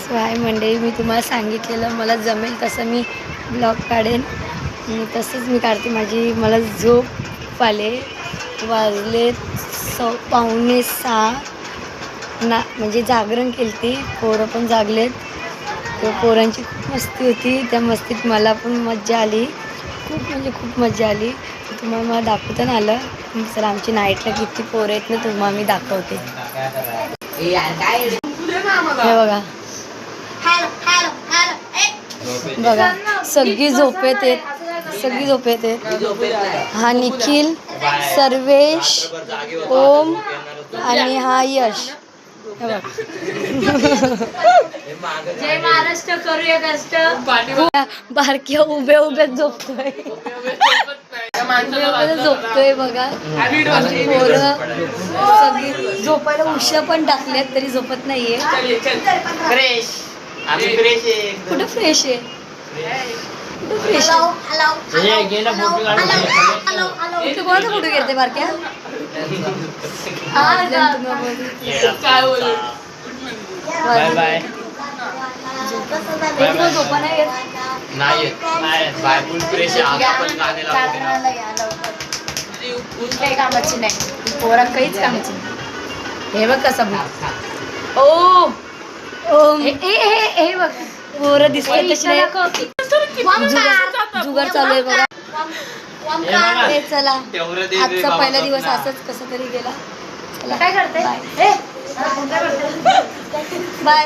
So हाय मंडळी, मी तुम्हाला सांगितलेलं मला जमेल तसं मी ब्लॉग काढेन आणि तसंच मी काढते. मला झोप आले, वाजले 5:45 ना, म्हणजे जागरण केली ती. पोरं पण जागलेत. तर पोरांची खूप मस्ती होती. त्या मस्तीत मला पण मज्जा आली, खूप मज्जा आली. तुम्हाला मला दाखवता नाही आलं. सर आमची नाईटला किती पोरं आहेत ना, तुम्हाला मी दाखवते. हे बघा बघा, सगळी झोपेत आहेत. हा निखिल, सर्वेश, ओम आणि हा यश. हे बघा, जय महाराष्ट्र, करूया कष्ट. बारक्या उभ्या झोपतोय. बघा. पोरं सगळी झोपायला उशा पण टाकल्यात तरी झोपत नाहीये. कुठं फ्रेश आहे? कोणाचा फोटो घेते बारक्या? झोपा नाही काही कामाची नाही, पोरा काहीच कामाची नाही. हे बघ कसं हे बघ, पोरं दिसते तशी जुगार चालू आहे बघा. हे चला, आजचा पहिला दिवस असंच कसं तरी गेला. चला, काय करते? Bye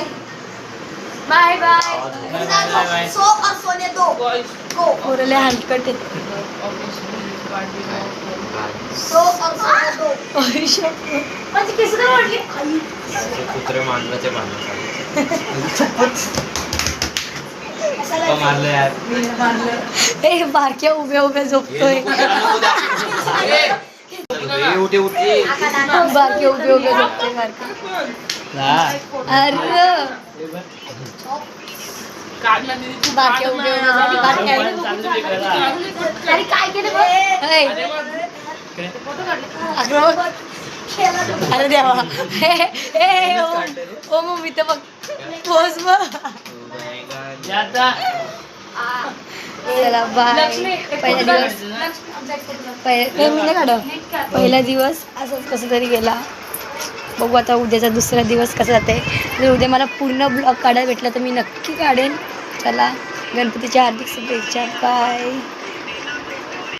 bye bye. पोरले हलकट आहेत. माझी केस काय वाढली? कुत्रे मारण्याचे हे बारक्या उभ्या झोपतोय. बारक्या उभ्या झोपतोय अरे बारक्या अरे काय केलं? अरे देवा. ओ मम्मी तर बघ पोज बघ. चला बाय. पहिला दिवस असंच कसं तरी गेला. बघू आता उद्याचा दुसरा दिवस कसा जाते. जर उद्या मला पूर्ण ब्लॉग काढायला भेटला तर मी नक्की काढेन. चला, गणपतीच्या हार्दिक शुभेच्छा. बाय.